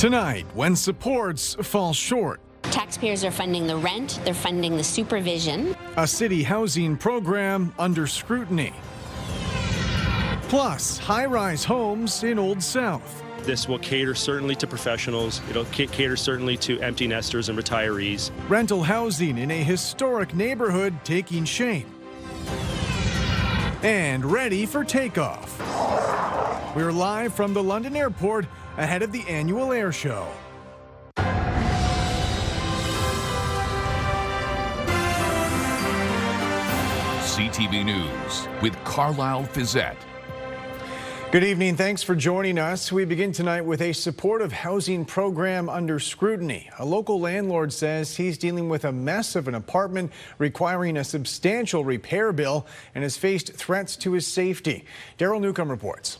Tonight, when supports fall short. Taxpayers are funding the rent, they're funding the supervision. A city housing program under scrutiny. Plus, high-rise homes in Old South. This will cater certainly to professionals. It'll cater certainly to empty nesters and retirees. Rental housing in a historic neighborhood taking shape. And ready for takeoff. We're live from the London airport ahead of the annual air show. CTV News with Carlyle Fiset. Good evening. Thanks for joining us. We begin tonight with a supportive housing program under scrutiny. A local landlord says he's dealing with a mess of an apartment requiring a substantial repair bill and has faced threats to his safety. Daryl Newcombe reports.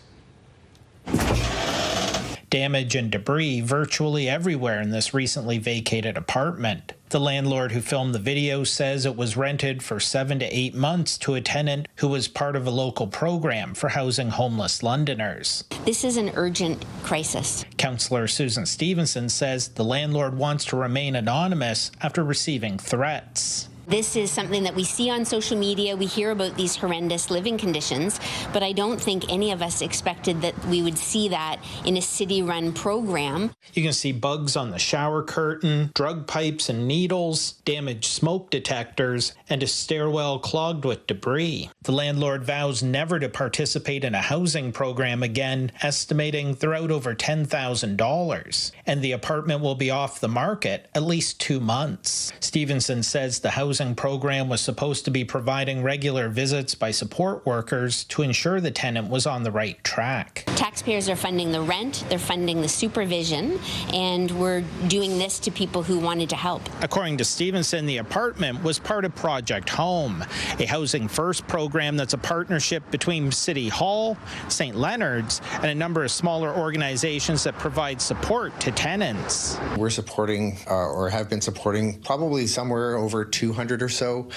Damage and debris virtually everywhere in this recently vacated apartment. The landlord who filmed the video says it was rented for 7 to 8 months to a tenant who was part of a local program for housing homeless Londoners. This is an urgent crisis. Councillor Susan Stevenson says the landlord wants to remain anonymous after receiving threats. This is something that we see on social media. We hear about these horrendous living conditions, but I don't think any of us expected that we would see that in a city-run program. You can see bugs on the shower curtain, drug pipes and needles, damaged smoke detectors, and a stairwell clogged with debris. The landlord vows never to participate in a housing program again, estimating they're out over $10,000. And the apartment will be off the market at least 2 months. Stevenson says the housing program was supposed to be providing regular visits by support workers to ensure the tenant was on the right track. Taxpayers are funding the rent, they're funding the supervision, and we're doing this to people who wanted to help. According to Stevenson, the apartment was part of Project Home, a Housing First program that's a partnership between City Hall, St. Leonard's, and a number of smaller organizations that provide support to tenants. We're supporting, or have been supporting, probably somewhere over 200 or so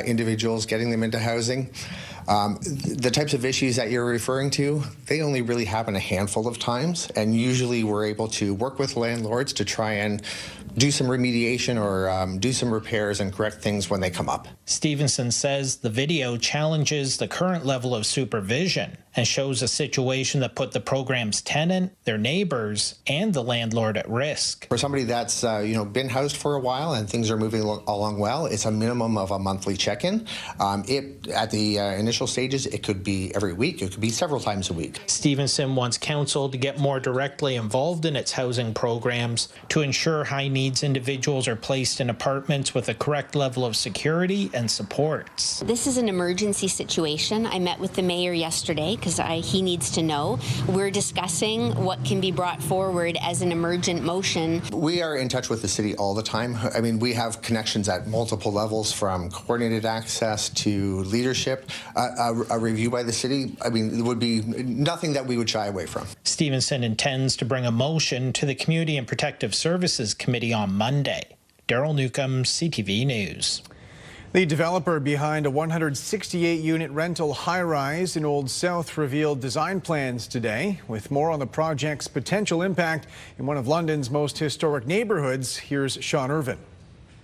individuals, getting them into housing. The types of issues that you're referring to, they only really happen a handful of times, and usually we're able to work with landlords to try and do some remediation or do some repairs and correct things when they come up. Stevenson says the video challenges the current level of supervision and shows a situation that put the program's tenant, their neighbors, and the landlord at risk. For somebody that's been housed for a while and things are moving along well, it's a minimum of a monthly check-in. At the initial stages, it could be every week. It could be several times a week. Stevenson wants council to get more directly involved in its housing programs to ensure high-needs individuals are placed in apartments with a correct level of security and supports. This is an emergency situation. I met with the mayor yesterday because he needs to know. We're discussing what can be brought forward as an emergent motion. We are in touch with the city all the time. I mean, we have connections at multiple levels, from coordinated access to leadership. A review by the city, I mean, it would be nothing that we would shy away from. Stevenson intends to bring a motion to the Community and Protective Services Committee on Monday. Daryl Newcombe, CTV News. The developer behind a 168-unit rental high-rise in Old South revealed design plans today. With more on the project's potential impact in one of London's most historic neighborhoods, here's Sean Irvine.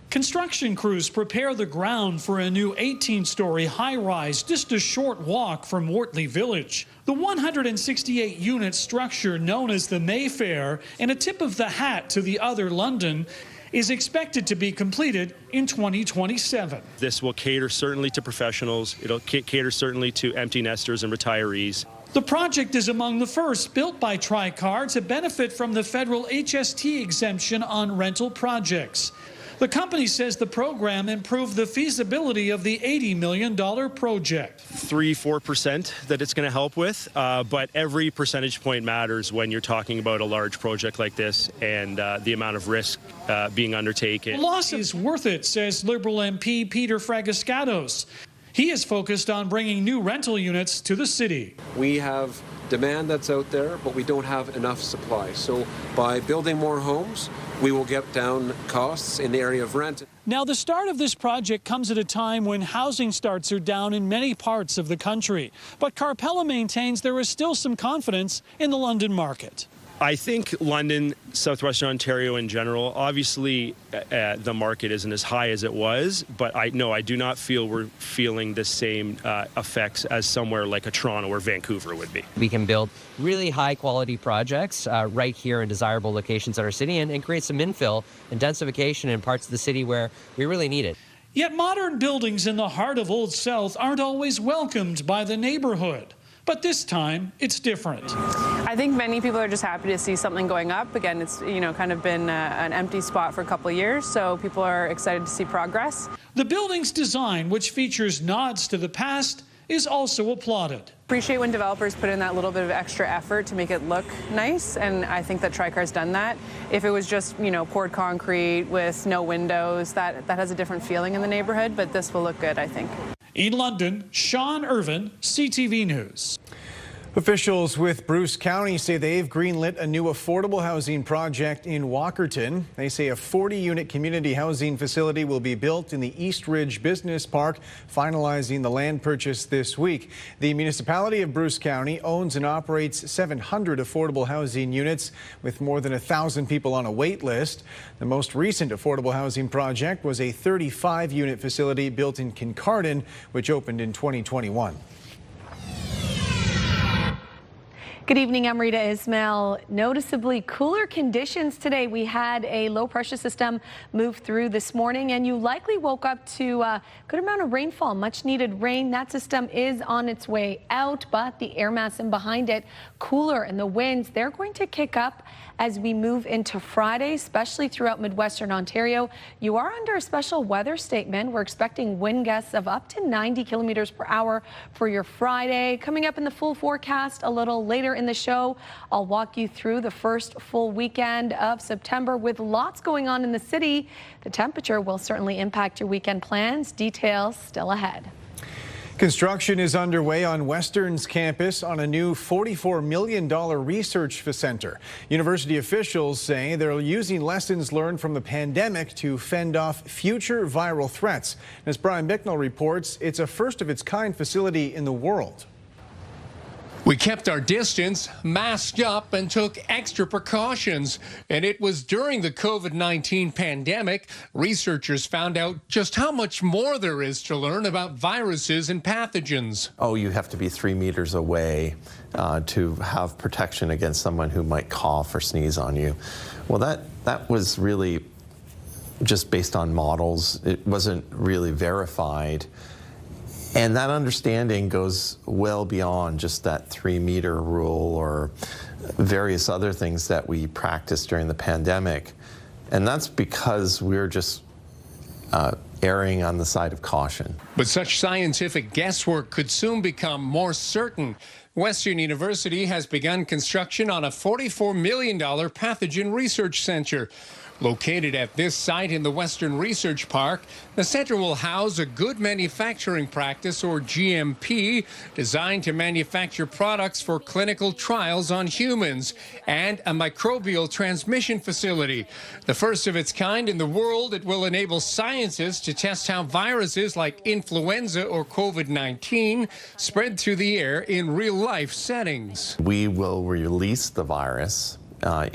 Construction crews prepare the ground for a new 18-story high-rise just a short walk from Wortley Village. The 168-unit structure, known as the Mayfair and a tip of the hat to the other London, is expected to be completed in 2027. This will cater certainly to professionals. It'll cater certainly to empty nesters and retirees. The project is among the first built by Tricar to benefit from the federal HST exemption on rental projects. The company says the program improved the feasibility of the $80 million project. 3-4% that it's going to help with, but every percentage point matters when you're talking about a large project like this and the amount of risk being undertaken. The loss is worth it, says Liberal MP Peter Fragascatos. He is focused on bringing new rental units to the city. We have demand that's out there, but we don't have enough supply. So by building more homes, we will get down costs in the area of rent. Now, the start of this project comes at a time when housing starts are down in many parts of the country. But Carpella maintains there is still some confidence in the London market. I think London, southwestern Ontario in general, obviously the market isn't as high as it was, but I do not feel we're feeling the same effects as somewhere like a Toronto or Vancouver would be. We can build really high quality projects right here in desirable locations in our city and create some infill and densification in parts of the city where we really need it. Yet modern buildings in the heart of Old South aren't always welcomed by the neighborhood. But this time, it's different. I think many people are just happy to see something going up. Again, it's kind of been an empty spot for a couple of years, so people are excited to see progress. The building's design, which features nods to the past, is also applauded. Appreciate when developers put in that little bit of extra effort to make it look nice, and I think that Tricar's done that. If it was just, poured concrete with no windows, that has a different feeling in the neighborhood, but this will look good, I think. In London, Sean Irvine, CTV News. Officials with Bruce County say they've greenlit a new affordable housing project in Walkerton. They say a 40-unit community housing facility will be built in the East Ridge Business Park, finalizing the land purchase this week. The municipality of Bruce County owns and operates 700 affordable housing units with more than 1,000 people on a wait list. The most recent affordable housing project was a 35-unit facility built in Kincardine, which opened in 2021. Good evening, I'm Rita Ismail. Noticeably cooler conditions today. We had a low pressure system move through this morning, and you likely woke up to a good amount of rainfall, much needed rain. That system is on its way out, but the air mass in behind it cooler, and the winds, they're going to kick up as we move into Friday, especially throughout Midwestern Ontario. You are under a special weather statement. We're expecting wind gusts of up to 90 kilometers per hour for your Friday. Coming up in the full forecast a little later in the show, I'll walk you through the first full weekend of September with lots going on in the city. The temperature will certainly impact your weekend plans. Details still ahead. Construction is underway on Western's campus on a new $44 million research center. University officials say they're using lessons learned from the pandemic to fend off future viral threats. As Brian Bicknell reports, it's a first-of-its-kind facility in the world. We kept our distance, masked up, and took extra precautions. And it was during the COVID-19 pandemic, researchers found out just how much more there is to learn about viruses and pathogens. Oh, you have to be 3 meters away to have protection against someone who might cough or sneeze on you. Well, that was really just based on models. It wasn't really verified. And that understanding goes well beyond just that 3-meter rule or various other things that we practiced during the pandemic. And that's because we're just erring on the side of caution. But such scientific guesswork could soon become more certain. Western University has begun construction on a $44 million pathogen research center. Located at this site in the Western Research Park, the center will house a good manufacturing practice, or GMP, designed to manufacture products for clinical trials on humans, and a microbial transmission facility. The first of its kind in the world, it will enable scientists to test how viruses like influenza or COVID-19 spread through the air in real-life settings. We will release the virus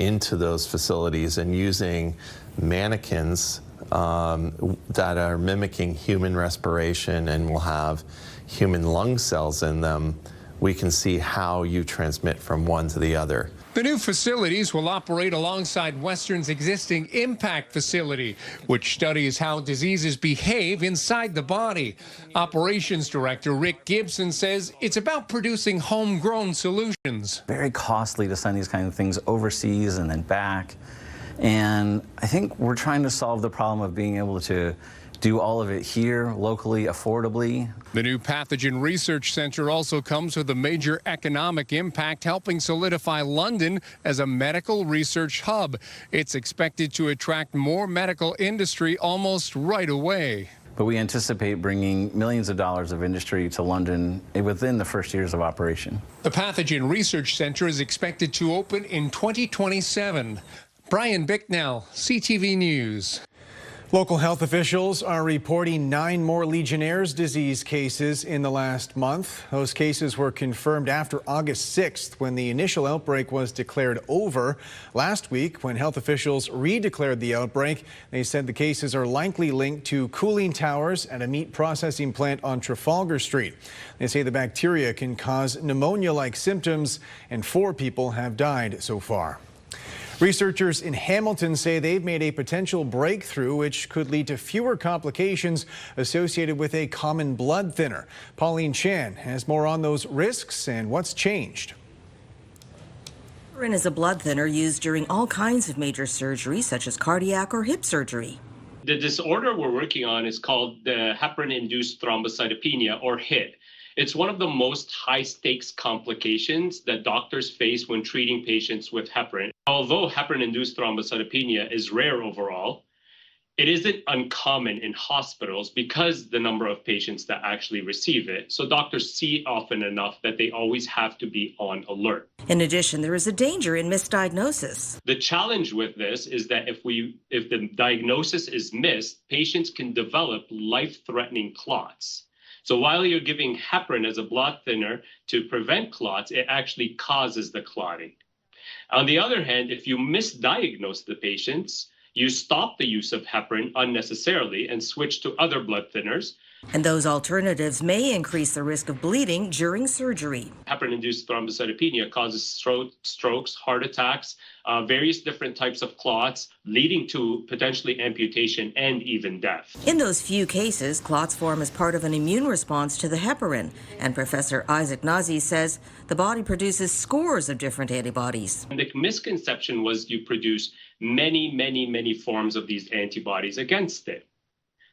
into those facilities, and using mannequins that are mimicking human respiration and will have human lung cells in them, we can see how you transmit from one to the other. The new facilities will operate alongside Western's existing impact facility, which studies how diseases behave inside the body. Operations Director Rick Gibson says it's about producing homegrown solutions. Very costly to send these kind of things overseas and then back. And I think we're trying to solve the problem of being able to do all of it here, locally, affordably. The new Pathogen Research Centre also comes with a major economic impact, helping solidify London as a medical research hub. It's expected to attract more medical industry almost right away. But we anticipate bringing millions of dollars of industry to London within the first years of operation. The Pathogen Research Centre is expected to open in 2027. Brian Bicknell, CTV News. Local health officials are reporting 9 more Legionnaires disease cases in the last month. Those cases were confirmed after August 6th when the initial outbreak was declared over. Last week, when health officials redeclared the outbreak, they said the cases are likely linked to cooling towers at a meat processing plant on Trafalgar Street. They say the bacteria can cause pneumonia-like symptoms, and 4 people have died so far. Researchers in Hamilton say they've made a potential breakthrough which could lead to fewer complications associated with a common blood thinner. Pauline Chan has more on those risks and what's changed. Heparin is a blood thinner used during all kinds of major surgery, such as cardiac or hip surgery. The disorder we're working on is called the heparin-induced thrombocytopenia, or HIT. It's one of the most high-stakes complications that doctors face when treating patients with heparin. Although heparin-induced thrombocytopenia is rare overall, it isn't uncommon in hospitals because the number of patients that actually receive it. So doctors see it often enough that they always have to be on alert. In addition, there is a danger in misdiagnosis. The challenge with this is that if the diagnosis is missed, patients can develop life-threatening clots. So while you're giving heparin as a blood thinner to prevent clots, it actually causes the clotting. On the other hand, if you misdiagnose the patients, you stop the use of heparin unnecessarily and switch to other blood thinners. And those alternatives may increase the risk of bleeding during surgery. Heparin-induced thrombocytopenia causes strokes, heart attacks, various different types of clots, leading to potentially amputation and even death. In those few cases, clots form as part of an immune response to the heparin. And Professor Isaac Nazi says the body produces scores of different antibodies. And the misconception was you produce many forms of these antibodies against it.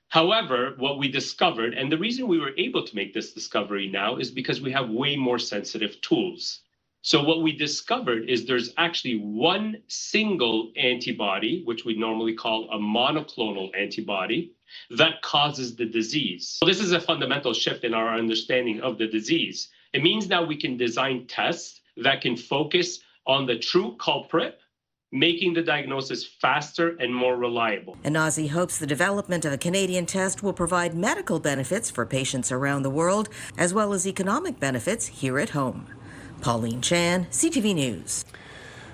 However, what we discovered, and the reason we were able to make this discovery now, is because we have way more sensitive tools. So what we discovered is there's actually one single antibody, which we normally call a monoclonal antibody, that causes the disease. So this is a fundamental shift in our understanding of the disease. It means now we can design tests that can focus on the true culprit, making the diagnosis faster and more reliable. And Nazi hopes the development of a Canadian test will provide medical benefits for patients around the world, as well as economic benefits here at home. Pauline Chan, CTV News.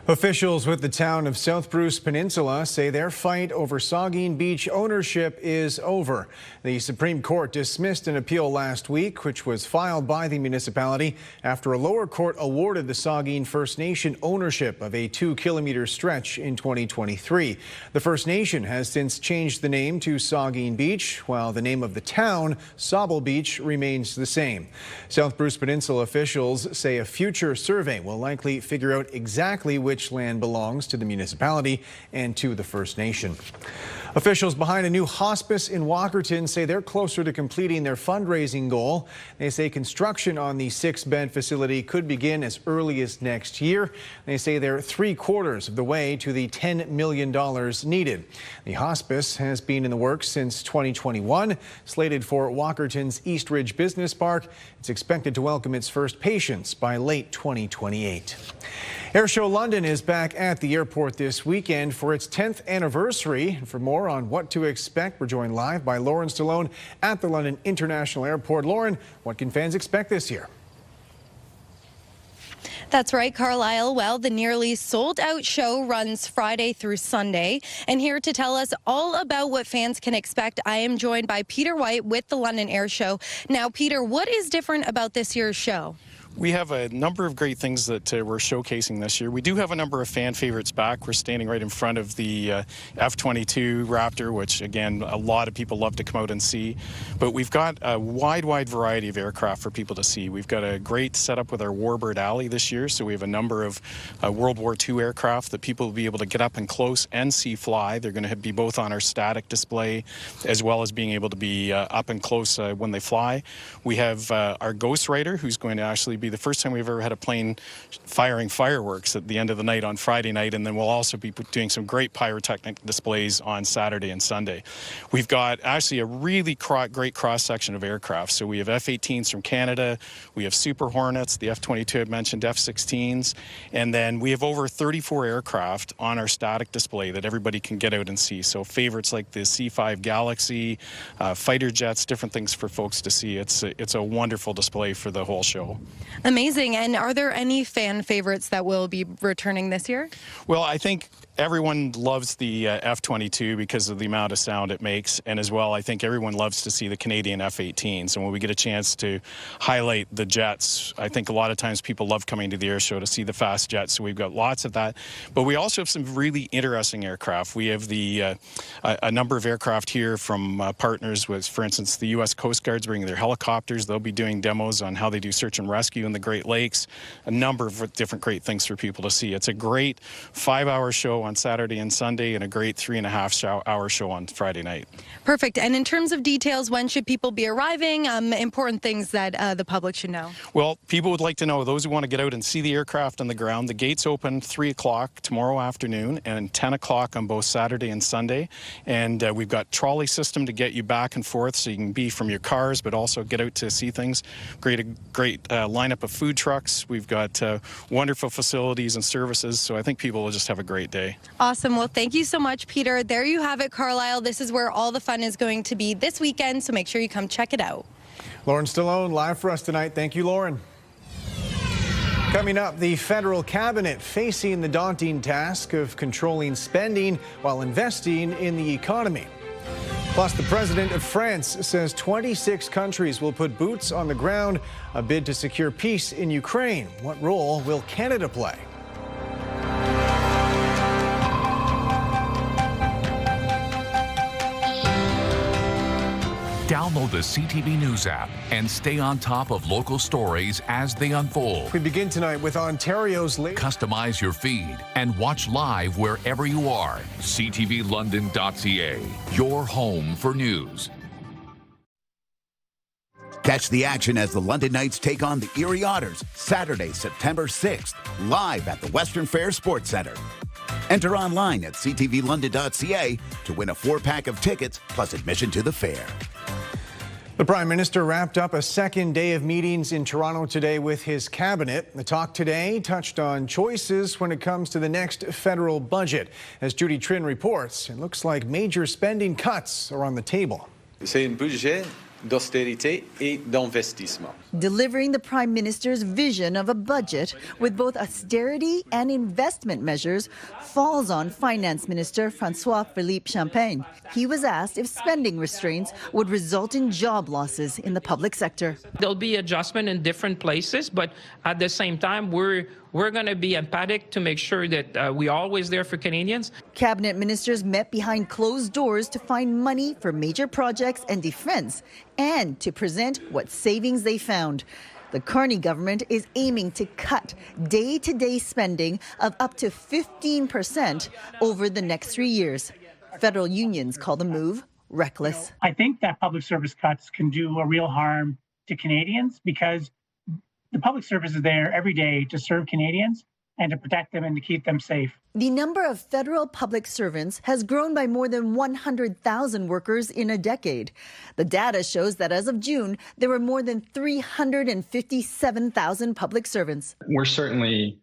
Officials with the town of South Bruce Peninsula say their fight over Saugeen Beach ownership is over. The Supreme Court dismissed an appeal last week, which was filed by the municipality after a lower court awarded the Saugeen First Nation ownership of a 2-kilometer stretch in 2023. The First Nation has since changed the name to Saugeen Beach, while the name of the town, Sauble Beach, remains the same. South Bruce Peninsula officials say a future survey will likely figure out exactly which land belongs to the municipality and to the First Nation. Officials behind a new hospice in Walkerton say they're closer to completing their fundraising goal. They say construction on the 6-bed facility could begin as early as next year. They say they're 3/4 of the way to the $10 million needed. The hospice has been in the works since 2021, slated for Walkerton's East Ridge Business Park. It's expected to welcome its first patients by late 2028. Airshow London is back at the airport this weekend for its 10th anniversary. For more on what to expect, we're joined live by Lauren Stallone at the London International Airport. Lauren, what can fans expect this year? That's right, Carlyle. Well, the nearly sold-out show runs Friday through Sunday. And here to tell us all about what fans can expect, I am joined by Peter White with the London Air Show. Now, Peter, what is different about this year's show? We have a number of great things that we're showcasing this year. We do have a number of fan favorites back. We're standing right in front of the F-22 Raptor, which, again, a lot of people love to come out and see. But we've got a wide variety of aircraft for people to see. We've got a great setup with our Warbird Alley this year, so we have a number of World War II aircraft that people will be able to get up and close and see fly. They're going to be both on our static display as well as being able to be up and close when they fly. We have our Ghost Rider, who's going to actually be the first time we've ever had a plane firing fireworks at the end of the night on Friday night, and then we'll also be doing some great pyrotechnic displays on Saturday and Sunday. We've got actually a really great cross-section of aircraft. So we have F-18s from Canada, we have Super Hornets, the F-22 I mentioned, F-16s, and then we have over 34 aircraft on our static display that everybody can get out and see. So favorites like the C-5 Galaxy, fighter jets, different things for folks to see. It's a wonderful display for the whole show. Amazing. And are there any fan favorites that will be returning this year? Well, I think everyone loves the F-22 because of the amount of sound it makes, and as well, I think everyone loves to see the Canadian F-18s. And when we get a chance to highlight the jets, I think a lot of times people love coming to the air show to see the fast jets, so we've got lots of that. But we also have some really interesting aircraft. We have a number of aircraft here from partners with, for instance, the U.S. Coast Guard's bringing their helicopters. They'll be doing demos on how they do search and rescue in the Great Lakes. A number of different great things for people to see. It's a great 5-hour show on Saturday and Sunday and a great 3.5-hour show on Friday night. Perfect. And in terms of details, when should people be arriving? Important things that the public should know. Well, people would like to know, those who want to get out and see the aircraft on the ground, the gates open 3 o'clock tomorrow afternoon and 10 o'clock on both Saturday and Sunday. And we've got trolley system to get you back and forth so you can be from your cars but also get out to see things. Great lineup of food trucks. We've got wonderful facilities and services, so I think people will just have a great day. Awesome. Well, thank you so much, Peter. There you have it, Carlyle. This is where all the fun is going to be this weekend, so make sure you come check it out. Lauren Stallone live for us tonight. Thank you, Lauren. Coming up, the federal cabinet facing the daunting task of controlling spending while investing in the economy. Plus, the president of France says 26 countries will put boots on the ground, a bid to secure peace in Ukraine. What role will Canada play? Download the CTV News app and stay on top of local stories as they unfold. We begin tonight with Ontario's Customize your feed and watch live wherever you are. CTVLondon.ca, your home for news. Catch the action as the London Knights take on the Erie Otters Saturday, September 6th, live at the Western Fair Sports Centre. Enter online at ctvlondon.ca to win a 4-pack of tickets plus admission to the fair. The Prime Minister wrapped up a second day of meetings in Toronto today with his cabinet. The talk today touched on choices when it comes to the next federal budget. As Judy Trin reports, it looks like major spending cuts are on the table. C'est un budget d'austérité et d'investissement. Delivering the Prime Minister's vision of a budget with both austerity and investment measures falls on Finance Minister François-Philippe Champagne. He was asked if spending restraints would result in job losses in the public sector. There'll be adjustment in different places, but at the same time, we're going to be empathic to make sure that we're always there for Canadians. Cabinet ministers met behind closed doors to find money for major projects and defense and to present what savings they found. The Carney government is aiming to cut day-to-day spending of up to 15% over the next 3 years. Federal unions call the move reckless. I think that public service cuts can do a real harm to Canadians because the public service is there every day to serve Canadians and to protect them and to keep them safe. The number of federal public servants has grown by more than 100,000 workers in a decade. The data shows that as of June, there were more than 357,000 public servants. We're certainly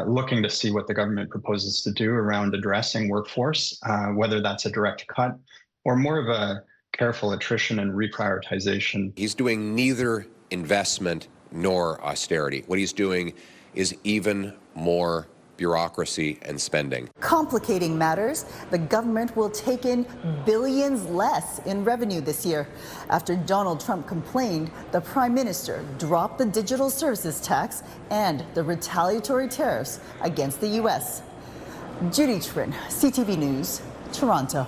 looking to see what the government proposes to do around addressing workforce, whether that's a direct cut or more of a careful attrition and reprioritization. He's doing neither investment nor austerity. What he's doing is even more bureaucracy and spending. Complicating matters, the government will take in billions less in revenue this year. After Donald Trump complained, the Prime Minister dropped the digital services tax and the retaliatory tariffs against the U.S. Judy Trin, CTV News, Toronto.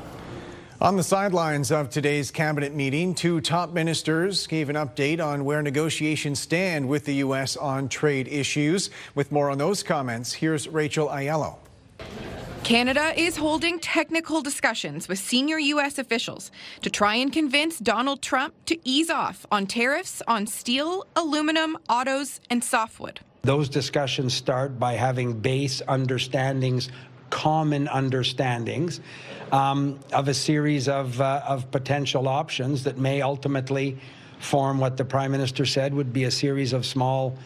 On the sidelines of today's cabinet meeting, 2 top ministers gave an update on where negotiations stand with the U.S. on trade issues. With more on those comments, here's Rachel Aiello. Canada is holding technical discussions with senior U.S. officials to try and convince Donald Trump to ease off on tariffs on steel, aluminum, autos, and softwood. Those discussions start by having base understandings, common understandings of a series of potential options that may ultimately form what the Prime Minister said would be a series of small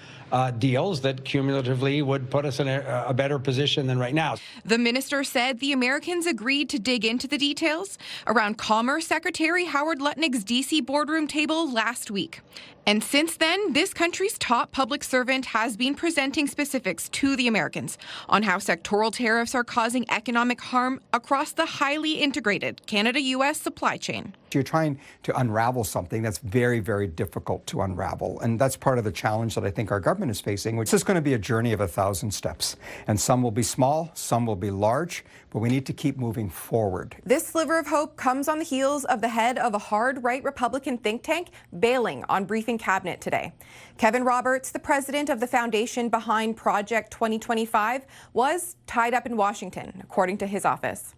deals that cumulatively would put us in a better position than right now. The minister said the Americans agreed to dig into the details around Commerce Secretary Howard Lutnick's D.C. boardroom table last week. And since then, this country's top public servant has been presenting specifics to the Americans on how sectoral tariffs are causing economic harm across the highly integrated Canada-U.S. supply chain. You're trying to unravel something that's very, very difficult to unravel. And that's part of the challenge that I think our government is facing, which is going to be a journey of 1,000 steps. And some will be small, some will be large, but we need to keep moving forward. This sliver of hope comes on the heels of the head of a hard-right Republican think tank bailing on briefing cabinet today. Kevin Roberts, the president of the foundation behind Project 2025, was tied up in Washington, according to his office.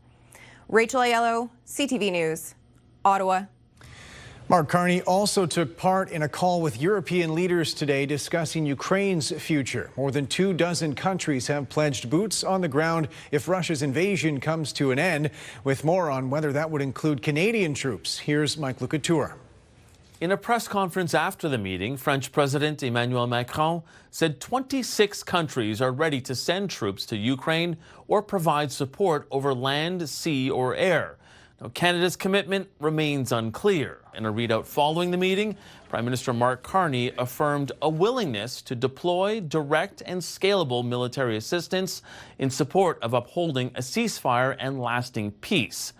Rachel Aiello, CTV News, Ottawa. Mark Carney also took part in a call with European leaders today discussing Ukraine's future. More than 24 countries have pledged boots on the ground if Russia's invasion comes to an end. With more on whether that would include Canadian troops, here's Mike Couture. In a press conference after the meeting, French President Emmanuel Macron said 26 countries are ready to send troops to Ukraine or provide support over land, sea, or air. Now, Canada's commitment remains unclear. In a readout following the meeting, Prime Minister Mark Carney affirmed a willingness to deploy direct and scalable military assistance in support of upholding a ceasefire and lasting peace.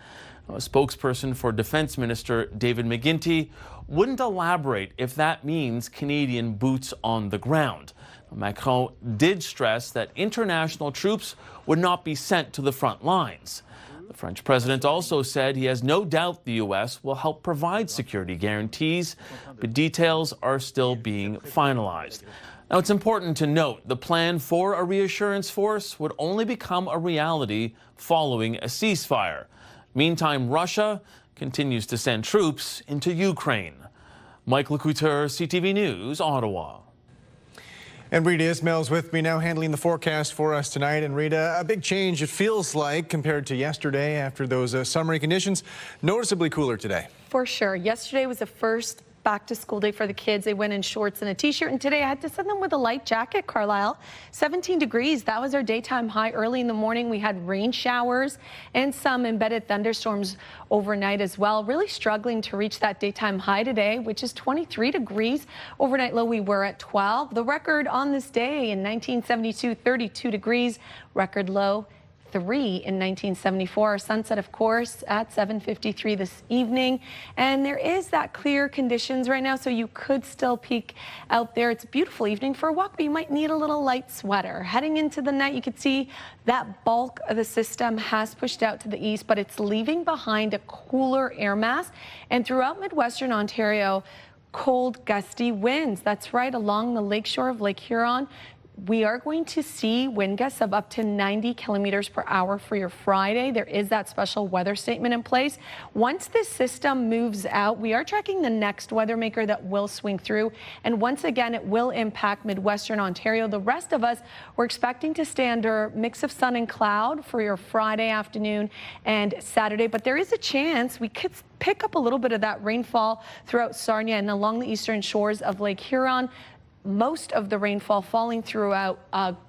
Now, a spokesperson for Defense Minister David McGuinty wouldn't elaborate if that means Canadian boots on the ground. Macron did stress that international troops would not be sent to the front lines. The French president also said he has no doubt the U.S. will help provide security guarantees, but details are still being finalized. Now, it's important to note the plan for a reassurance force would only become a reality following a ceasefire. Meantime, Russia continues to send troops into Ukraine. Mike Couture, CTV News, Ottawa. And Rita Ismail's with me now handling the forecast for us tonight. And Rita, a big change it feels like compared to yesterday after those summery conditions. Noticeably cooler today. For sure. Yesterday was the first back-to-school day for the kids. They went in shorts and a t-shirt, and today I had to send them with a light jacket. Carlyle, 17 degrees. That was our daytime high. Early in the morning, we had rain showers and some embedded thunderstorms overnight as well. Really struggling to reach that daytime high today, which is 23 degrees. Overnight low, we were at 12. The record on this day in 1972, 32 degrees. Record low, 3 in 1974. Sunset, of course, at 7:53 this evening. And there is that clear conditions right now, so you could still peek out there. It's a beautiful evening for a walk, but you might need a little light sweater. Heading into the night, you can see that bulk of the system has pushed out to the east, but it's leaving behind a cooler air mass. And throughout Midwestern Ontario, cold, gusty winds. That's right, along the lakeshore of Lake Huron. We are going to see wind gusts of up to 90 kilometers per hour for your Friday. There is that special weather statement in place. Once this system moves out, we are tracking the next weather maker that will swing through. And once again, it will impact Midwestern Ontario. The rest of us, we're expecting to stay under a mix of sun and cloud for your Friday afternoon and Saturday. But there is a chance we could pick up a little bit of that rainfall throughout Sarnia and along the eastern shores of Lake Huron. Most of the rainfall falling throughout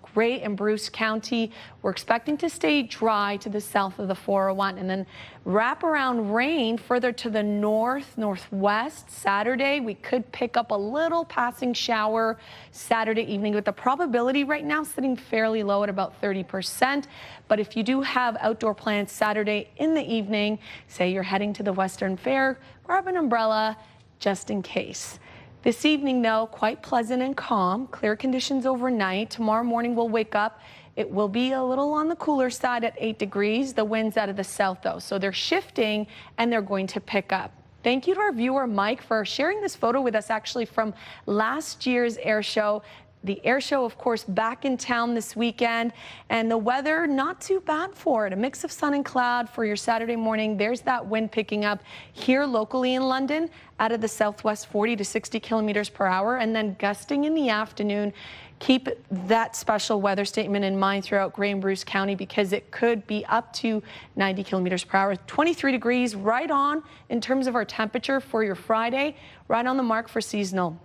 Grey and Bruce County. We're expecting to stay dry to the south of the 401 and then wrap around rain further to the northwest. Saturday, we could pick up a little passing shower Saturday evening, with the probability right now sitting fairly low at about 30%. But if you do have outdoor plans Saturday in the evening, say you're heading to the Western Fair, grab an umbrella just in case. This evening, though, quite pleasant and calm. Clear conditions overnight. Tomorrow morning, we'll wake up. It will be a little on the cooler side at 8 degrees. The winds out of the south, though. So they're shifting, and they're going to pick up. Thank you to our viewer, Mike, for sharing this photo with us, actually, from last year's air show. The air show, of course, back in town this weekend, and the weather not too bad for it. A mix of sun and cloud for your Saturday morning. There's that wind picking up here locally in London out of the southwest, 40 to 60 kilometers per hour, and then gusting in the afternoon. Keep that special weather statement in mind throughout Grey and Bruce County because it could be up to 90 kilometers per hour. 23 degrees, right on in terms of our temperature for your Friday, right on the mark for seasonal.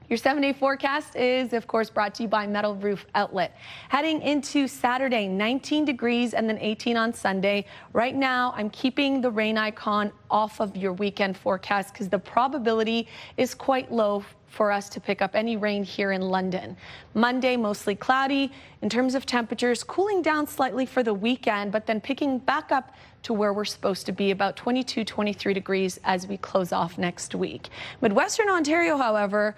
Your 7-day forecast is, of course, brought to you by Metal Roof Outlet. Heading into Saturday, 19 degrees and then 18 on Sunday. Right now, I'm keeping the rain icon off of your weekend forecast because the probability is quite low for us to pick up any rain here in London. Monday, mostly cloudy. In terms of temperatures, cooling down slightly for the weekend, but then picking back up to where we're supposed to be, about 22, 23 degrees as we close off next week. Midwestern Ontario, however,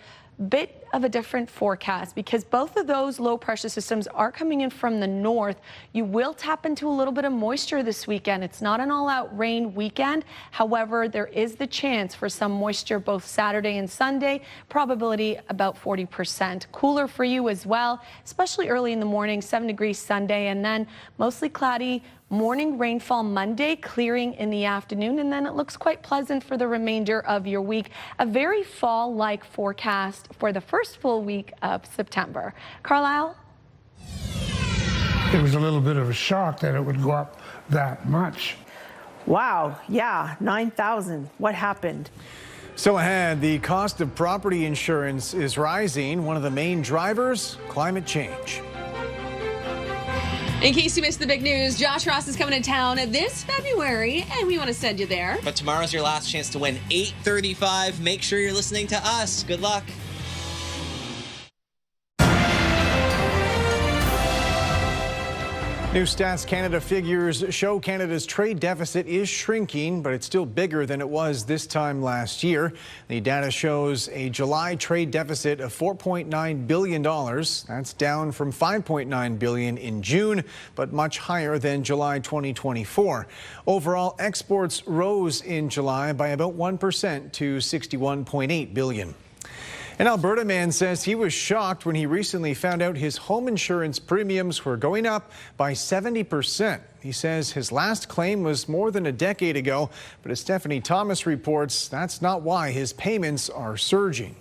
bit of a different forecast because both of those low pressure systems are coming in from the north. You will tap into a little bit of moisture this weekend. It's not an all-out rain weekend. However, there is the chance for some moisture both Saturday and Sunday. Probability about 40%. Cooler for you as well, especially early in the morning, 7 degrees Sunday, and then mostly cloudy. Morning rainfall Monday, clearing in the afternoon, and then it looks quite pleasant for the remainder of your week. A very fall-like forecast for the first full week of September. Carlyle? It was a little bit of a shock that it would go up that much. Wow, yeah, 9,000. What happened? Still ahead, the cost of property insurance is rising. One of the main drivers, climate change. In case you missed the big news, Josh Ross is coming to town this February, and we want to send you there. But tomorrow's your last chance to win $835. Make sure you're listening to us. Good luck. New Stats Canada figures show Canada's trade deficit is shrinking, but it's still bigger than it was this time last year. The data shows a July trade deficit of $4.9 billion. That's down from $5.9 billion in June, but much higher than July 2024. Overall, exports rose in July by about 1% to $61.8 billion. An Alberta man says he was shocked when he recently found out his home insurance premiums were going up by 70%. He says his last claim was more than a decade ago, but as Stephanie Thomas reports, that's not why his payments are surging.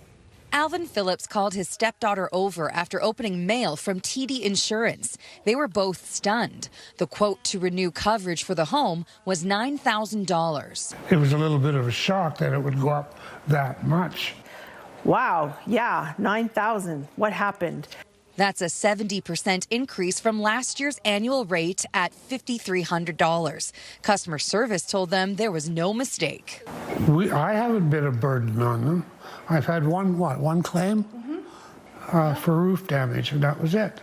Alvin Phillips called his stepdaughter over after opening mail from TD Insurance. They were both stunned. The quote to renew coverage for the home was $9,000. It was a little bit of a shock that it would go up that much. Wow, yeah, 9,000. What happened? That's a 70% increase from last year's annual rate at $5,300. Customer service told them there was no mistake. I haven't been a burden on them. I've had one claim for roof damage, and that was it.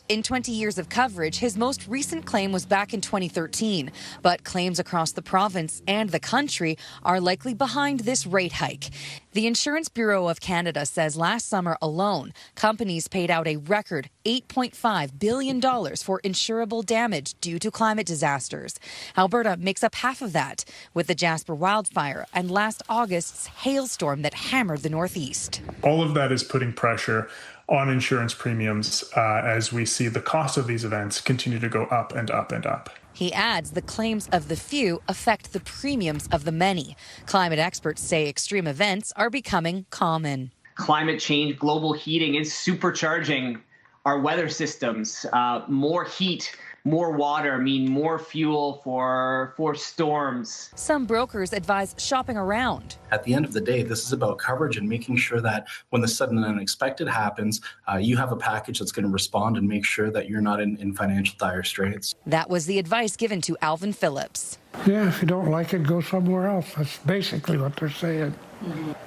In 20 years of coverage, his most recent claim was back in 2013. But claims across the province and the country are likely behind this rate hike. The Insurance Bureau of Canada says last summer alone, companies paid out a record $8.5 billion for insurable damage due to climate disasters. Alberta makes up half of that, with the Jasper wildfire and last August's hailstorm that hammered the Northeast. All of that is putting pressure on insurance premiums as we see the cost of these events continue to go up and up and up. He adds the claims of the few affect the premiums of the many. Climate experts say extreme events are becoming common. Climate change, global heating is supercharging our weather systems. More heat, more water mean more fuel for storms. Some brokers advise shopping around. At the end of the day, this is about coverage and making sure that when the sudden and unexpected happens, you have a package that's going to respond and make sure that you're not in financial dire straits. That was the advice given to Alvin Phillips. Yeah, if you don't like it, go somewhere else. That's basically what they're saying.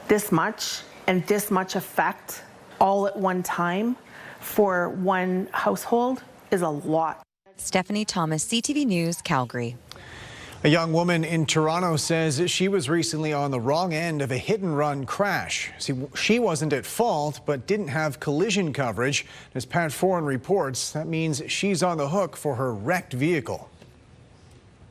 This much and this much effect all at one time for one household is a lot. Stephanie Thomas, CTV News, Calgary. A young woman in Toronto says she was recently on the wrong end of a hit-and-run crash. She wasn't at fault, but didn't have collision coverage. As Pat Foran reports, that means she's on the hook for her wrecked vehicle.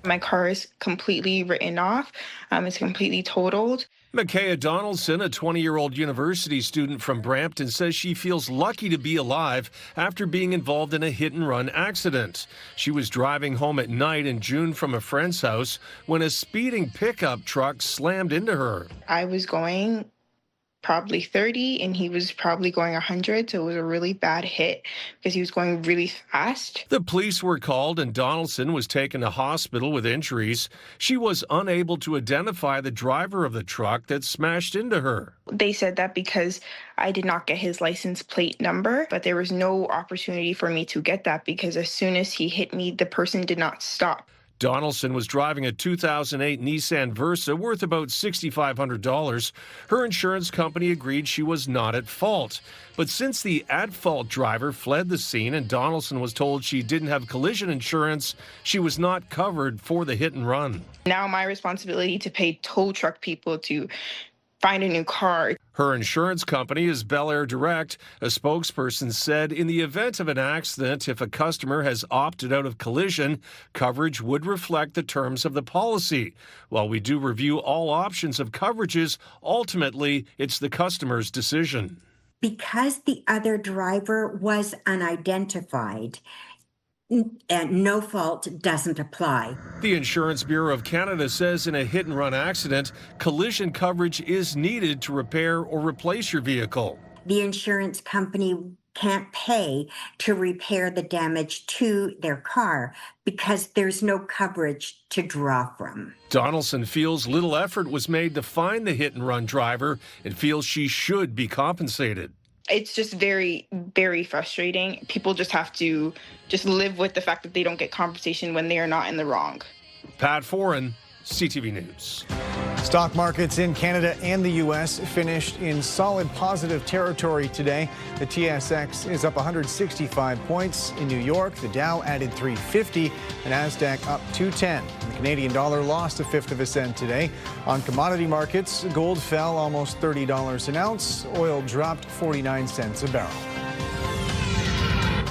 My car is completely written off. It's completely totaled. Micaiah Donaldson, a 20-year-old university student from Brampton, says she feels lucky to be alive after being involved in a hit-and-run accident. She was driving home at night in June from a friend's house when a speeding pickup truck slammed into her. I was going probably 30 and he was probably going 100, so it was a really bad hit because he was going really fast. The police were called and Donaldson was taken to hospital with injuries. She was unable to identify the driver of the truck that smashed into her. They said that because I did not get his license plate number, but there was no opportunity for me to get that because as soon as he hit me, the person did not stop. Donaldson was driving a 2008 Nissan Versa worth about $6,500. Her insurance company agreed she was not at fault. But since the at-fault driver fled the scene and Donaldson was told she didn't have collision insurance, she was not covered for the hit and run. Now my responsibility to pay tow truck people to find a new car. Her insurance company is Bel Air Direct. A spokesperson said in the event of an accident, if a customer has opted out of collision, coverage would reflect the terms of the policy. While we do review all options of coverages, ultimately, it's the customer's decision. Because the other driver was unidentified, and no fault doesn't apply. The Insurance Bureau of Canada says in a hit-and-run accident, collision coverage is needed to repair or replace your vehicle. The insurance company can't pay to repair the damage to their car because there's no coverage to draw from. Donaldson feels little effort was made to find the hit-and-run driver and feels she should be compensated. It's just very, very frustrating. People just have to just live with the fact that they don't get compensation when they are not in the wrong. Pat Foran, CTV News. Stock markets in Canada and the U.S. finished in solid positive territory today. The TSX is up 165 points. In New York, the Dow added 350, the Nasdaq up 210. The Canadian dollar lost a fifth of a cent today. On commodity markets, gold fell almost $30 an ounce. Oil dropped 49 cents a barrel.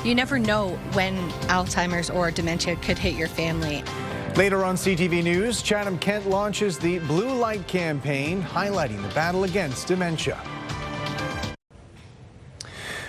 You never know when Alzheimer's or dementia could hit your family. Later on CTV News, Chatham-Kent launches the Blue Light campaign, highlighting the battle against dementia.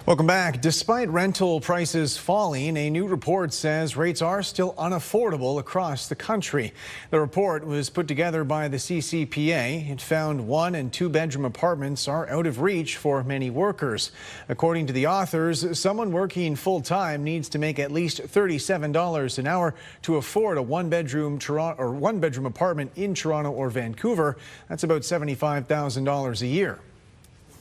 Welcome back. Despite rental prices falling, a new report says rates are still unaffordable across the country. The report was put together by the CCPA. It found 1- and 2-bedroom apartments are out of reach for many workers. According to the authors, someone working full-time needs to make at least $37 an hour to afford a one-bedroom apartment in Toronto or Vancouver. That's about $75,000 a year.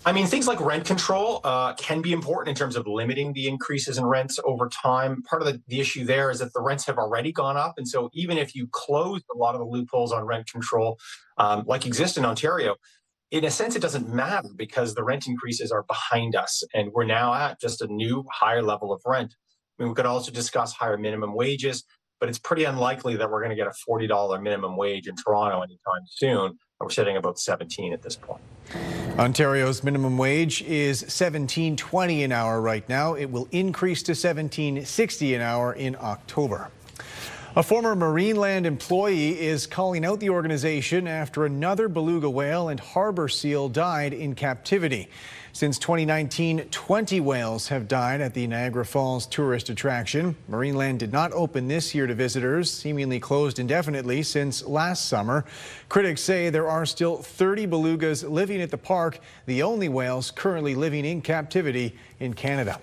I mean, things like rent control can be important in terms of limiting the increases in rents over time. Part of the issue there is that the rents have already gone up. And so even if you close a lot of the loopholes on rent control, like exist in Ontario, in a sense, it doesn't matter because the rent increases are behind us. And we're now at just a new higher level of rent. I mean, we could also discuss higher minimum wages, but it's pretty unlikely that we're going to get a $40 minimum wage in Toronto anytime soon. We're sitting about 17 at this point. Ontario's minimum wage is $17.20 an hour right now. It will increase to $17.60 an hour in October. A former Marineland employee is calling out the organization after another beluga whale and harbor seal died in captivity. Since 2019, 20 whales have died at the Niagara Falls tourist attraction. Marineland did not open this year to visitors, seemingly closed indefinitely since last summer. Critics say there are still 30 belugas living at the park, the only whales currently living in captivity in Canada.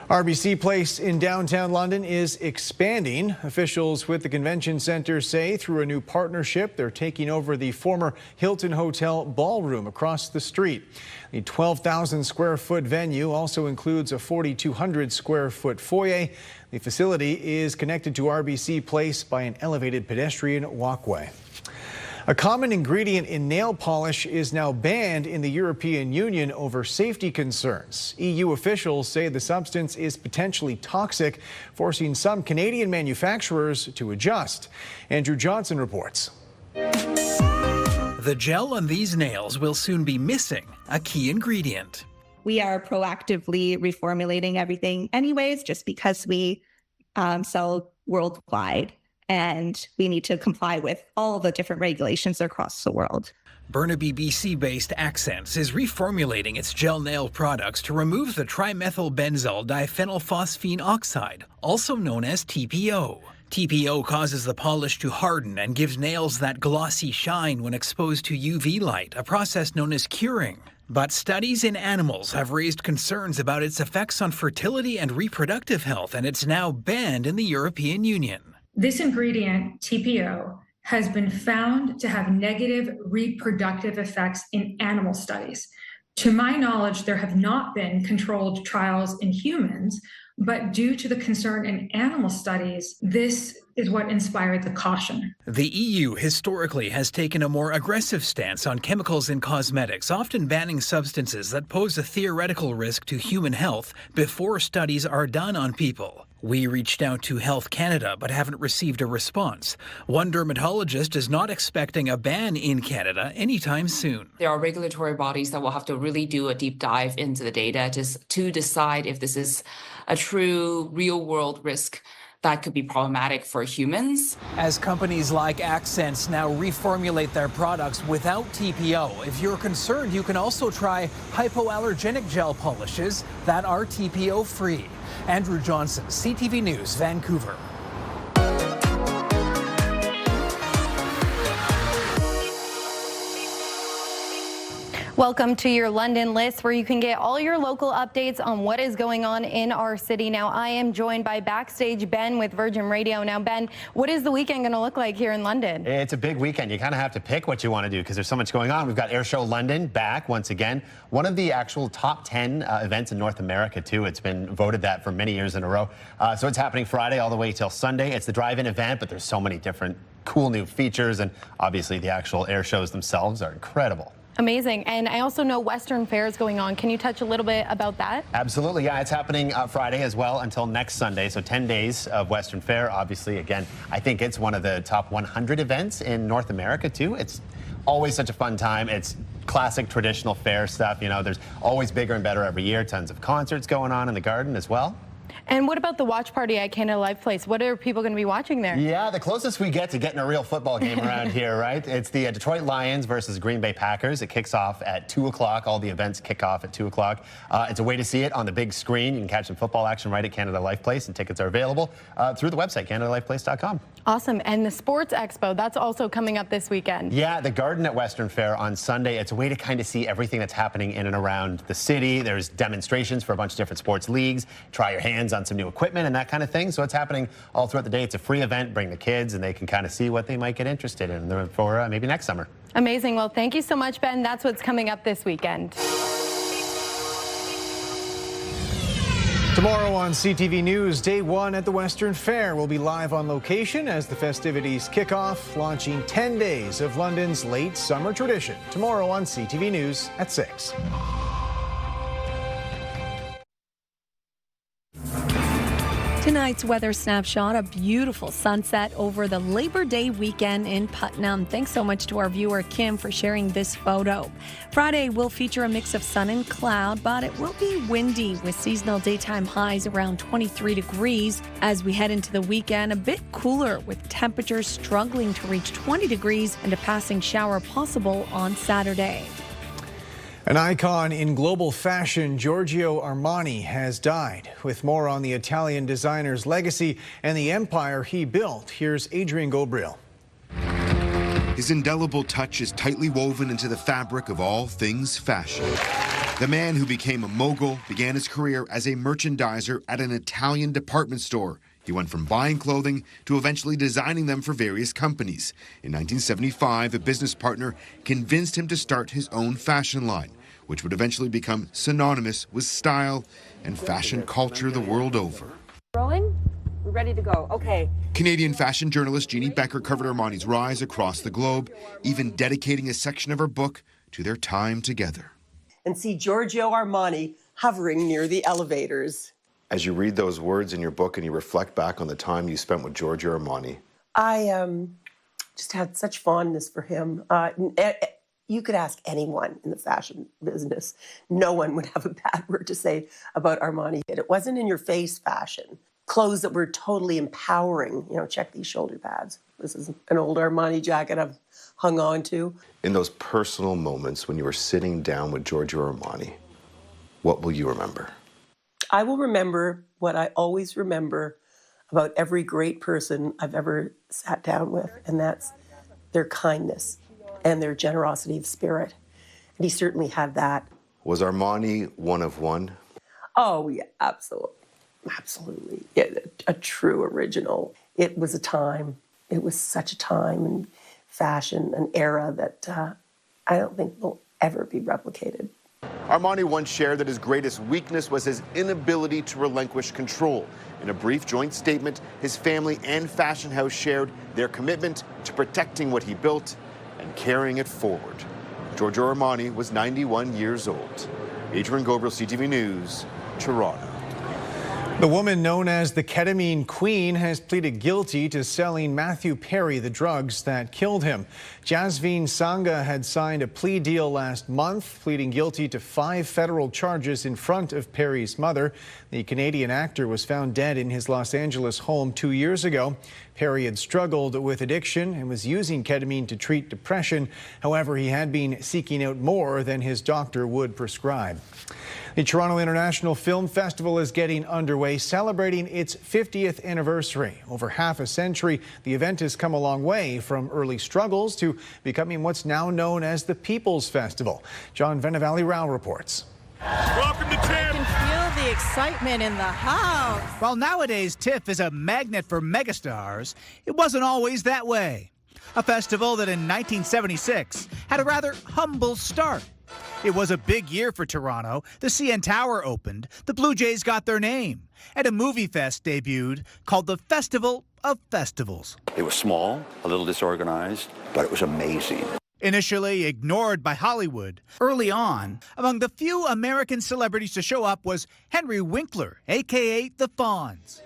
RBC Place in downtown London is expanding. Officials with the convention center say through a new partnership, they're taking over the former Hilton Hotel ballroom across the street. The 12,000 square foot venue also includes a 4,200 square foot foyer. The facility is connected to RBC Place by an elevated pedestrian walkway. A common ingredient in nail polish is now banned in the European Union over safety concerns. EU officials say the substance is potentially toxic, forcing some Canadian manufacturers to adjust. Andrew Johnson reports. The gel on these nails will soon be missing a key ingredient. We are proactively reformulating everything anyways, just because we sell worldwide. and we need to comply with all the different regulations across the world. Burnaby, BC-based Accents is reformulating its gel nail products to remove the trimethylbenzyl diphenylphosphine oxide, also known as TPO. TPO causes the polish to harden and gives nails that glossy shine when exposed to UV light, a process known as curing. But studies in animals have raised concerns about its effects on fertility and reproductive health, and it's now banned in the European Union. This ingredient, TPO, has been found to have negative reproductive effects in animal studies. To my knowledge, there have not been controlled trials in humans, but due to the concern in animal studies, this is what inspired the caution. The EU historically has taken a more aggressive stance on chemicals in cosmetics, often banning substances that pose a theoretical risk to human health before studies are done on people. We reached out to Health Canada but haven't received a response. One dermatologist is not expecting a ban in Canada anytime soon. There are regulatory bodies that will have to really do a deep dive into the data to decide if this is a true real-world risk that could be problematic for humans. As companies like Accents now reformulate their products without TPO, if you're concerned, you can also try hypoallergenic gel polishes that are TPO-free. Andrew Johnson, CTV News, Vancouver. Welcome to your London List, where you can get all your local updates on what is going on in our city. Now, I am joined by Backstage Ben with Virgin Radio. Now, Ben, what is the weekend going to look like here in London? It's a big weekend. You kind of have to pick what you want to do because there's so much going on. We've got Airshow London back once again. One of the actual top 10 events in North America, too. It's been voted that for many years in a row. So it's happening Friday all the way till Sunday. It's the drive-in event, but there's so many different cool new features. And obviously, the actual air shows themselves are incredible. Amazing. And I also know Western Fair is going on. Can you touch a little bit about that? Absolutely. Yeah, it's happening Friday as well until next Sunday. So 10 days of Western Fair. Obviously, again, I think it's one of the top 100 events in North America, too. It's always such a fun time. It's classic traditional fair stuff. You know, there's always bigger and better every year. Tons of concerts going on in the garden as well. And what about the watch party at Canada Life Place? What are people going to be watching there? Yeah, the closest we get to getting a real football game around here, right? It's the Detroit Lions versus Green Bay Packers. It kicks off at 2 o'clock. All the events kick off at 2 o'clock. It's a way to see it on the big screen. You can catch some football action right at Canada Life Place, and tickets are available through the website, CanadaLifePlace.com. Awesome. And the Sports Expo, that's also coming up this weekend. Yeah, the Garden at Western Fair on Sunday. It's a way to kind of see everything that's happening in and around the city. There's demonstrations for a bunch of different sports leagues. Try your hands on some new equipment and that kind of thing. So it's happening all throughout the day. It's a free event. Bring the kids and they can kind of see what they might get interested in for maybe next summer. Amazing. Well, thank you so much, Ben. That's what's coming up this weekend. Tomorrow on CTV News, Day 1 at the Western Fair will be live on location as the festivities kick off, launching 10 days of London's late summer tradition. Tomorrow on CTV News at 6. Tonight's weather snapshot, a beautiful sunset over the Labor Day weekend in Putnam. Thanks so much to our viewer Kim for sharing this photo. Friday will feature a mix of sun and cloud, but it will be windy with seasonal daytime highs around 23 degrees. As we head into the weekend, a bit cooler with temperatures struggling to reach 20 degrees and a passing shower possible on Saturday. An icon in global fashion, Giorgio Armani, has died. With more on the Italian designer's legacy and the empire he built, here's Adrian Gobriel. His indelible touch is tightly woven into the fabric of all things fashion. The man who became a mogul began his career as a merchandiser at an Italian department store. He went from buying clothing to eventually designing them for various companies. In 1975, a business partner convinced him to start his own fashion line, which would eventually become synonymous with style and fashion culture the world over. Rolling? We're ready to go. Okay. Canadian fashion journalist Jeannie Becker covered Armani's rise across the globe, even dedicating a section of her book to their time together. And see Giorgio Armani hovering near the elevators. As you read those words in your book and you reflect back on the time you spent with Giorgio Armani. I just had such fondness for him. You could ask anyone in the fashion business. No one would have a bad word to say about Armani. It wasn't in your face fashion. clothes that were totally empowering. You know, check these shoulder pads. This is an old Armani jacket I've hung on to. In those personal moments when you were sitting down with Giorgio Armani, what will you remember? I will remember what I always remember about every great person I've ever sat down with, and that's their kindness and their generosity of spirit. And he certainly had that. Was Armani one of one? Oh, yeah, absolutely. Absolutely. Yeah, a true original. It was a time. It was such a time in fashion, an era that I don't think will ever be replicated. Armani once shared that his greatest weakness was his inability to relinquish control. In a brief joint statement, his family and fashion house shared their commitment to protecting what he built and carrying it forward. Giorgio Armani was 91 years old. Adrian Gobrel, CTV News, Toronto. The woman known as the ketamine queen has pleaded guilty to selling Matthew Perry the drugs that killed him. Jasveen Sangha had signed a plea deal last month, pleading guilty to 5 federal charges in front of Perry's mother. The Canadian actor was found dead in his Los Angeles home 2 years ago. Perry had struggled with addiction and was using ketamine to treat depression. However, he had been seeking out more than his doctor would prescribe. The Toronto International Film Festival is getting underway, celebrating its 50th anniversary. Over half a century, the event has come a long way from early struggles to becoming what's now known as the People's Festival. John Venevali-Rao reports. Welcome to TIFF. I can feel the excitement in the house. While nowadays TIFF is a magnet for megastars, it wasn't always that way. A festival that in 1976 had a rather humble start. It was a big year for Toronto. The CN Tower opened, the Blue Jays got their name, and a movie fest debuted called the Festival of Festivals. It was small, a little disorganized, but it was amazing. Initially ignored by Hollywood, early on, among the few American celebrities to show up was Henry Winkler, a.k.a. the Fonz.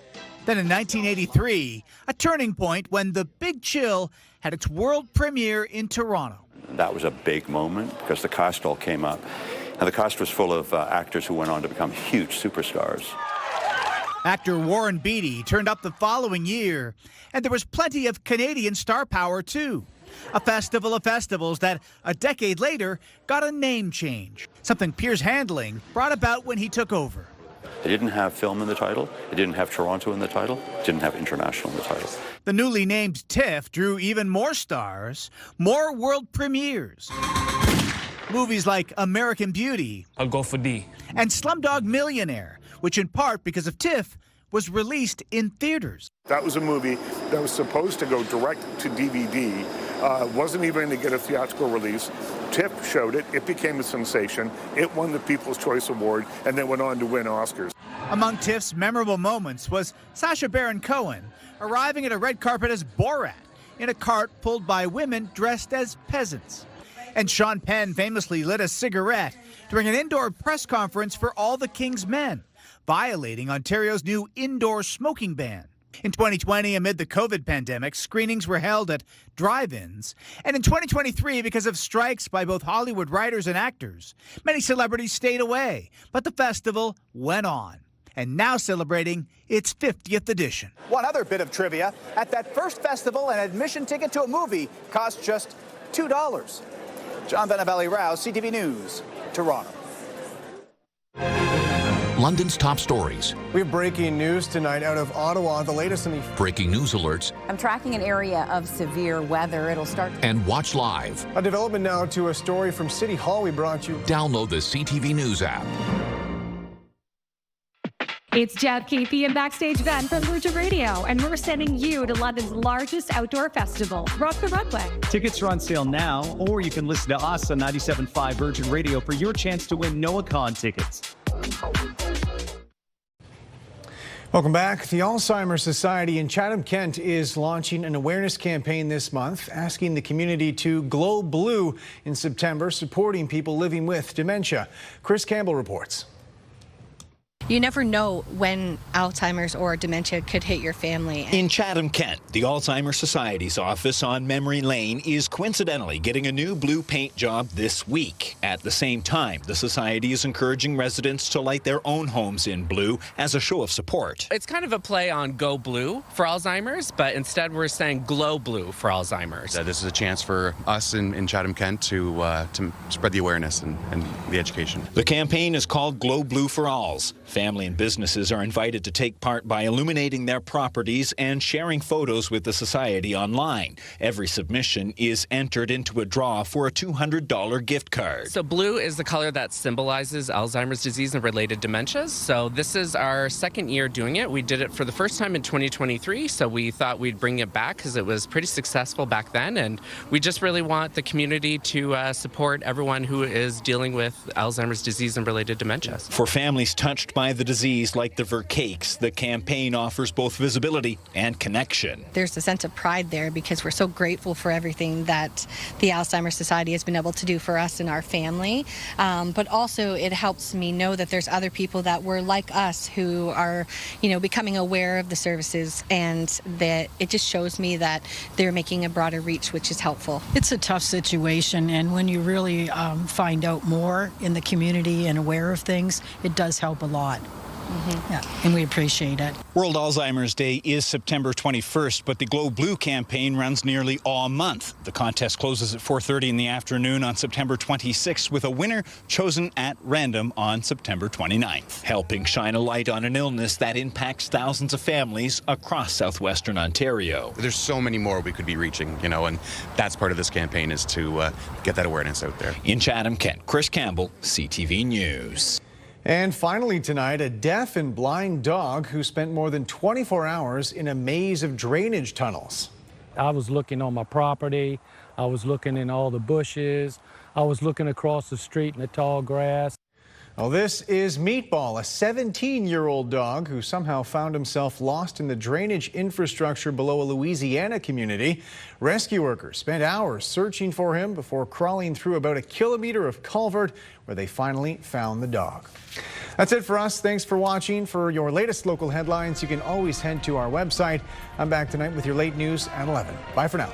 Then in 1983, a turning point when The Big Chill had its world premiere in Toronto. That was a big moment because the cast all came up. And the cast was full of actors who went on to become huge superstars. Actor Warren Beatty turned up the following year, and there was plenty of Canadian star power, too. A festival of festivals that, a decade later, got a name change, something Piers Handling brought about when he took over. It didn't have film in the title. It didn't have Toronto in the title. It didn't have international in the title. The newly named TIFF drew even more stars, more world premieres. Movies like American Beauty, I'll go for D, and Slumdog Millionaire, which in part because of TIFF was released in theaters. That was a movie that was supposed to go direct to DVD, wasn't even going to get a theatrical release. TIFF showed it, it became a sensation, it won the People's Choice Award, and then went on to win Oscars. Among TIFF's memorable moments was Sacha Baron Cohen arriving at a red carpet as Borat in a cart pulled by women dressed as peasants. And Sean Penn famously lit a cigarette during an indoor press conference for all the King's men, violating Ontario's new indoor smoking ban. In 2020, amid the COVID pandemic, screenings were held at drive-ins. And in 2023, because of strikes by both Hollywood writers and actors, many celebrities stayed away. But the festival went on, and now celebrating its 50th edition. One other bit of trivia, at that first festival, an admission ticket to a movie cost just $2. John Venevali-Rao, CTV News, Toronto. London's top stories. We have breaking news tonight out of Ottawa. The latest in the breaking news alerts. I'm tracking an area of severe weather. It'll start. And watch live. A development now to a story from City Hall we brought you. Download the CTV News app. It's Jeb Keefe and Backstage Van from Virgin Radio, and we're sending you to London's largest outdoor festival, Rock the Runway. Tickets are on sale now, or you can listen to us on 97.5 Virgin Radio for your chance to win NoahCon tickets. Welcome back. The Alzheimer Society in Chatham-Kent is launching an awareness campaign this month, asking the community to glow blue in September, supporting people living with dementia. Chris Campbell reports. You never know when Alzheimer's or dementia could hit your family. In Chatham, Kent, the Alzheimer Society's office on Memory Lane is coincidentally getting a new blue paint job this week. At the same time, the Society is encouraging residents to light their own homes in blue as a show of support. It's kind of a play on Go Blue for Alzheimer's, but instead we're saying Glow Blue for Alzheimer's. This is a chance for us in Chatham, Kent to spread the awareness and the education. The campaign is called Glow Blue for Alls. Family and businesses are invited to take part by illuminating their properties and sharing photos with the Society online. Every submission is entered into a draw for a $200 gift card. So blue is the color that symbolizes Alzheimer's disease and related dementias. So this is our second year doing it. We did it for the first time in 2023, so we thought we'd bring it back because it was pretty successful back then, and we just really want the community to support everyone who is dealing with Alzheimer's disease and related dementias. For families touched by the disease like the Vercakes, the campaign offers both visibility and connection. There's a sense of pride there because we're so grateful for everything that the Alzheimer's Society has been able to do for us and our family. But also it helps me know that there's other people that were like us who are, becoming aware of the services, and that it just shows me that they're making a broader reach, which is helpful. It's a tough situation, and when you really find out more in the community and aware of things, it does help a lot. Yeah, and we appreciate it. World Alzheimer's Day is September 21st, but the Glow Blue campaign runs nearly all month. The contest closes at 4:30 in the afternoon on September 26th, with a winner chosen at random on September 29th, helping shine a light on an illness that impacts thousands of families across southwestern Ontario. There's so many more we could be reaching, and that's part of this campaign is to get that awareness out there. In Chatham, Kent, Chris Campbell, CTV News. And finally tonight, a deaf and blind dog who spent more than 24 hours in a maze of drainage tunnels. I was looking on my property, I was looking in all the bushes, I was looking across the street in the tall grass. Well, this is Meatball, a 17-year-old dog who somehow found himself lost in the drainage infrastructure below a Louisiana community. Rescue workers spent hours searching for him before crawling through about 1 kilometer of culvert where they finally found the dog. That's it for us. Thanks for watching. For your latest local headlines, you can always head to our website. I'm back tonight with your late news at 11. Bye for now.